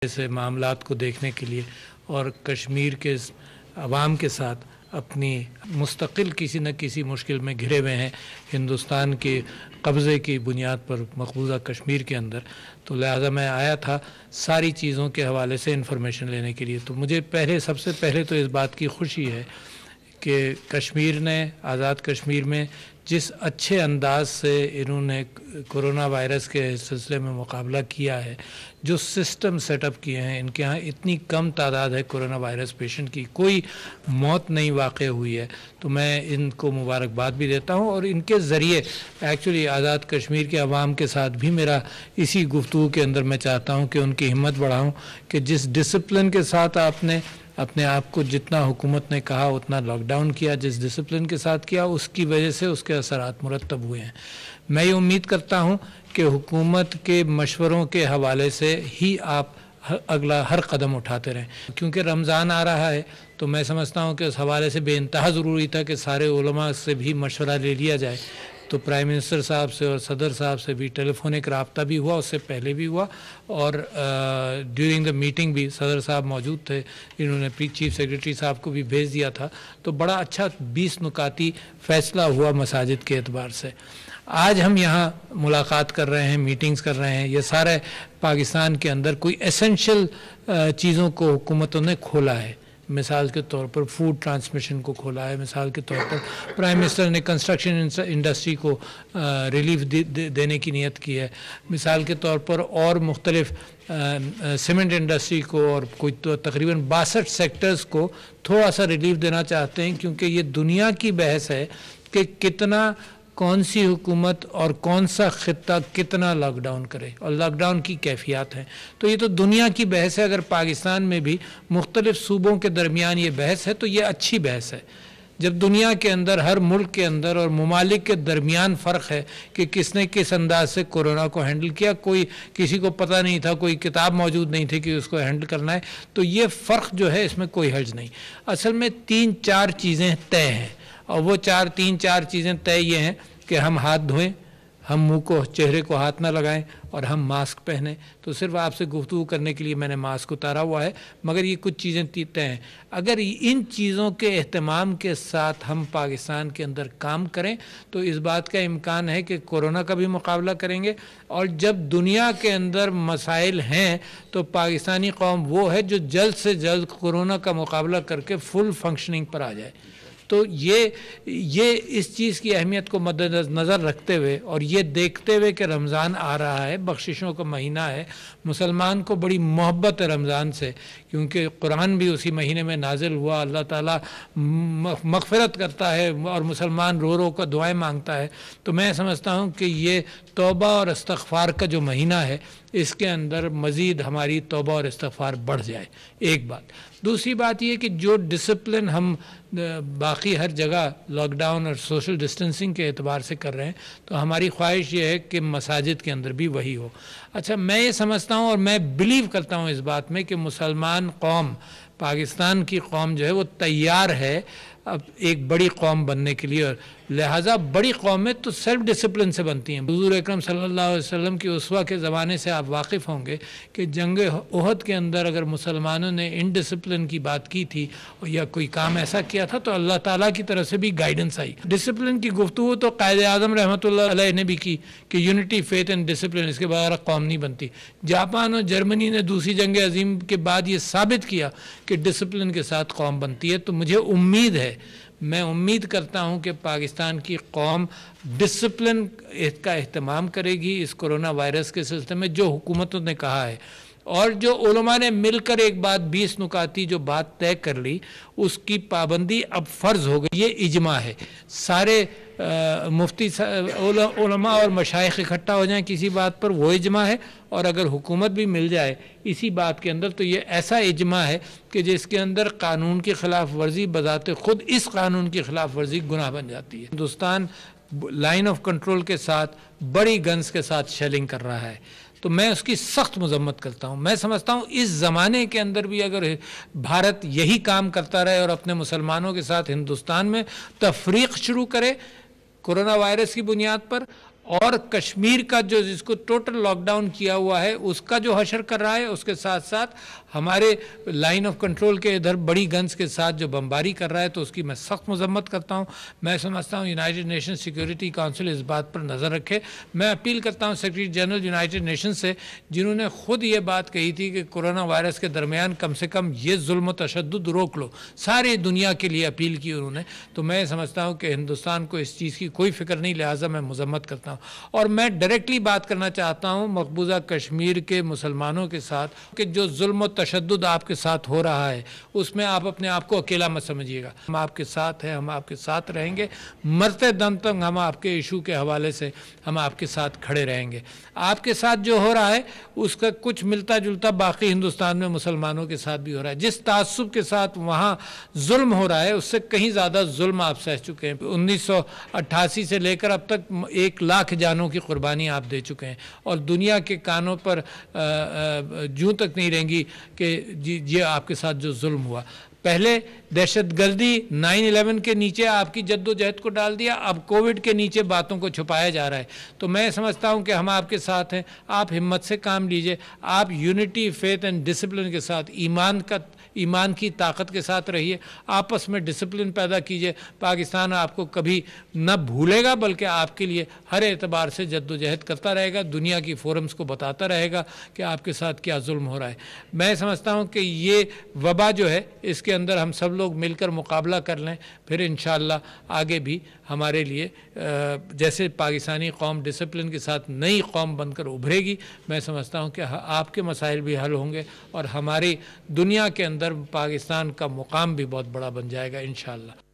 से मामलात को देखने के लिए और कश्मीर के अवाम के साथ अपनी मुस्तकिल किसी न किसी मुश्किल में घिरे हुए हैं हिंदुस्तान के कब्ज़े की बुनियाद पर मकबूजा कश्मीर के अंदर। तो लिहाजा मैं आया था सारी चीज़ों के हवाले से इन्फॉर्मेशन लेने के लिए। तो मुझे सबसे पहले तो इस बात की खुशी है कि कश्मीर ने, आज़ाद कश्मीर में जिस अच्छे अंदाज से इन्होंने कोरोना वायरस के सिलसिले में मुकाबला किया है, जो सिस्टम सेटअप किए हैं, इनके यहाँ इतनी कम तादाद है कोरोना वायरस पेशेंट की, कोई मौत नहीं वाक़ई हुई है। तो मैं इनको मुबारकबाद भी देता हूँ और इनके ज़रिए एक्चुअली आज़ाद कश्मीर के अवाम के साथ भी मेरा इसी गुफ्तगू के अंदर मैं चाहता हूँ कि उनकी हिम्मत बढ़ाऊँ कि जिस डिसिप्लिन के साथ आपने अपने आप को, जितना हुकूमत ने कहा उतना लॉकडाउन किया, जिस डिसिप्लिन के साथ किया, उसकी वजह से उसके असरात मुरतब हुए हैं। मैं ये उम्मीद करता हूँ कि हुकूमत के मशवरों के हवाले से ही आप अगला हर कदम उठाते रहें, क्योंकि रमज़ान आ रहा है। तो मैं समझता हूँ कि उस हवाले से बेइंतहा ज़रूरी था कि सारे उलमा से भी मशवरा ले लिया जाए। तो प्राइम मिनिस्टर साहब से और सदर साहब से भी टेलीफोनिक रब्ता भी हुआ, उससे पहले भी हुआ, और ड्यूरिंग द मीटिंग भी सदर साहब मौजूद थे, इन्होंने चीफ सेक्रेटरी साहब को भी भेज दिया था। तो बड़ा अच्छा 20 नुकाती फ़ैसला हुआ मसाजिद के एतबार से। आज हम यहाँ मुलाकात कर रहे हैं, मीटिंग्स कर रहे हैं, ये सारे पाकिस्तान के अंदर कोई एसेंशियल चीज़ों को हुकूमतों ने खोला है। मिसाल के तौर पर फूड ट्रांसमिशन को खोला है, मिसाल के तौर पर प्राइम मिनिस्टर ने कंस्ट्रक्शन इंडस्ट्री को रिलीफ देने की नीयत की है, मिसाल के तौर पर और मुख्तलिफ सीमेंट इंडस्ट्री को और कोई तो तकरीबन 62 सेक्टर्स को थोड़ा सा रिलीफ देना चाहते हैं, क्योंकि ये दुनिया की बहस है कि कितना, कौन सी हुकूमत और कौन सा खित्ता कितना लॉकडाउन करे और लॉकडाउन की कैफियत हैं। तो ये तो दुनिया की बहस है। अगर पाकिस्तान में भी मुख्तलिफ सूबों के दरमियान ये बहस है तो ये अच्छी बहस है। जब दुनिया के अंदर, हर मुल्क के अंदर और ममालिक के दरमियान फ़र्क है कि किसने किस अंदाज से कोरोना को हैंडल किया, कोई किसी को पता नहीं था, कोई किताब मौजूद नहीं थी कि उसको हैंडल करना है, तो ये फ़र्क जो है इसमें कोई हर्ज नहीं। असल में 3-4 चीज़ें तय हैं, और वो 3-4 चीज़ें तय ये हैं कि हम हाथ धोएं, हम मुंह को, चेहरे को हाथ ना लगाएं, और हम मास्क पहनें। तो सिर्फ आपसे गुफ्तगू करने के लिए मैंने मास्क उतारा हुआ है, मगर ये कुछ चीज़ें तय हैं। अगर इन चीज़ों के एहतमाम के साथ हम पाकिस्तान के अंदर काम करें तो इस बात का इम्कान है कि कोरोना का भी मुकाबला करेंगे। और जब दुनिया के अंदर मसाइल हैं तो पाकिस्तानी कौम वो है जो जल्द से जल्द कोरोना का मुकाबला करके फुल फंक्शनिंग पर आ जाए। तो ये इस चीज़ की अहमियत को मद्देनज़र रखते हुए और ये देखते हुए कि रमज़ान आ रहा है, बख्शिशों का महीना है, मुसलमान को बड़ी मोहब्बत है रमज़ान से, क्योंकि कुरान भी उसी महीने में नाजिल हुआ। अल्लाह ताला मग़फ़िरत करता है और मुसलमान रो रो कर दुआएं मांगता है। तो मैं समझता हूँ कि ये तौबा और इस्तग़फ़ार का जो महीना है, इसके अंदर मज़ीद हमारी तौबा और इस्तग़फ़ार बढ़ जाए, एक बात। दूसरी बात ये कि जो डिसिप्लिन हम बाकी हर जगह लॉकडाउन और सोशल डिस्टेंसिंग के एतबार से कर रहे हैं, तो हमारी ख्वाहिश ये है कि मसाजिद के अंदर भी वही हो। अच्छा, मैं ये समझता हूँ और मैं बिलीव करता हूँ इस बात में कि मुसलमान कौम, पाकिस्तान की कौम जो है वो तैयार है अब एक बड़ी कौम बनने के लिए, और लिहाजा बड़ी कौमें तो सेल्फ डिसिप्लिन से बनती हैं। हुज़ूर अकरम सल्लल्लाहु अलैहि वसल्लम की उसवा के ज़माने से आप वाकिफ़ होंगे कि जंग उहद के अंदर अगर मुसलमानों ने इनडिसिप्लिन की बात की थी या कोई काम ऐसा किया था तो अल्लाह ताला की तरफ से भी गाइडेंस आई। डिसिप्लिन की गुफ्तगू तो कायदे आज़म रहमतुल्लाह अलैह ने भी की कि यूनिटी, फेथ एंड डिसिप्लिन, इसके बगैर कौम नहीं बनती। जापान और जर्मनी ने दूसरी जंग अज़ीम के बाद ये साबित किया कि डिसिप्लिन के साथ कौम बनती है। तो मुझे उम्मीद है, मैं उम्मीद करता हूं कि पाकिस्तान की कौम डिसिप्लिन का एहतमाम करेगी इस कोरोना वायरस के सिलसिले में, जो हुकूमतों ने कहा है, और जो उलमा ने मिलकर एक बात 20 नुकाती जो बात तय कर ली उसकी पाबंदी अब फ़र्ज़ हो गई। ये इजमा है, सारे मुफ्ती उलमा और मशाइख इकट्ठा हो जाएं किसी बात पर, वो इजमा है। और अगर हुकूमत भी मिल जाए इसी बात के अंदर तो ये ऐसा इजमा है कि जिसके अंदर कानून की ख़िलाफ़ वर्जी बज़ाते ख़ुद इस कानून की ख़िलाफ़ वर्जी गुनाह बन जाती है। हिंदुस्तान लाइन ऑफ कंट्रोल के साथ बड़ी गन्स के साथ शेलिंग कर रहा है, तो मैं उसकी सख्त मजम्मत करता हूँ। मैं समझता हूँ इस ज़माने के अंदर भी अगर भारत यही काम करता रहे और अपने मुसलमानों के साथ हिंदुस्तान में तफरीक शुरू करे कोरोना वायरस की बुनियाद पर, اور کشمیر کا جو جس کو ٹوٹل لاک ڈاؤن کیا ہوا ہے اس کا جو حشر کر رہا ہے، اس کے ساتھ ساتھ ہمارے لائن آف کنٹرول کے ادھر بڑی گنز کے ساتھ جو بمباری کر رہا ہے، تو اس کی میں سخت مذمت کرتا ہوں۔ میں سمجھتا ہوں یونائٹڈ نیشن سیکیورٹی کونسل اس بات پر نظر رکھے۔ میں اپیل کرتا ہوں سیکریٹری جنرل یونائٹڈ نیشن سے، جنہوں نے خود یہ بات کہی تھی کہ کورونا وائرس کے درمیان کم سے کم یہ ظلم و تشدد روک لو، ساری دنیا کے لیے اپیل کی انہوں نے۔ تو میں سمجھتا ہوں کہ ہندوستان کو اس چیز کی کوئی فکر نہیں، لہٰذا میں مذمت کرتا ہوں۔ اور میں ڈائریکٹلی بات کرنا چاہتا ہوں مقبوضہ کشمیر کے مسلمانوں کے ساتھ کہ جو ظلم و تشدد آپ کے ساتھ ہو رہا ہے اس میں آپ اپنے آپ کو اکیلا مت سمجھیے گا۔ ہم آپ کے ساتھ ہیں، ہم آپ کے ساتھ رہیں گے، مرتے دم تک ہم آپ کے ایشو کے حوالے سے ہم آپ کے ساتھ کھڑے رہیں گے۔ آپ کے ساتھ جو ہو رہا ہے اس کا کچھ ملتا جلتا باقی ہندوستان میں مسلمانوں کے ساتھ بھی ہو رہا ہے۔ جس تعصب کے ساتھ وہاں ظلم ہو رہا ہے اس سے کہیں زیادہ ظلم آپ سہ چکے ہیں۔ 1988 سے لے کر اب تک 1,00,000 جانوں کی قربانی آپ دے چکے ہیں، اور دنیا کے کانوں پر جوں تک نہیں رہیں گی کہ یہ آپ کے ساتھ جو ظلم ہوا۔ پہلے دہشت گردی 9/11 کے نیچے آپ کی جد و جہد کو ڈال دیا، اب کووڈ کے نیچے باتوں کو چھپایا جا رہا ہے۔ تو میں سمجھتا ہوں کہ ہم آپ کے ساتھ ہیں، آپ ہمت سے کام لیجئے، آپ یونٹی، فیتھ اینڈ ڈسپلن کے ساتھ، ایمان کی طاقت کے ساتھ رہیے، آپس میں ڈسپلن پیدا کیجئے۔ پاکستان آپ کو کبھی نہ بھولے گا بلکہ آپ کے لیے ہر اعتبار سے جد و جہد کرتا رہے گا، دنیا کی فورمز کو بتاتا رہے گا کہ آپ کے ساتھ کیا ظلم ہو رہا ہے۔ میں سمجھتا ہوں کہ یہ وبا جو ہے اس کے اندر ہم سب لوگ مل کر مقابلہ کر لیں، پھر انشاءاللہ آگے بھی ہمارے لیے جیسے پاکستانی قوم ڈسپلن کے ساتھ نئی قوم بن کر ابھرے گی، میں سمجھتا ہوں کہ آپ کے مسائل بھی حل ہوں گے اور ہماری دنیا کے اندر پاکستان کا مقام بھی بہت بڑا بن جائے گا انشاءاللہ۔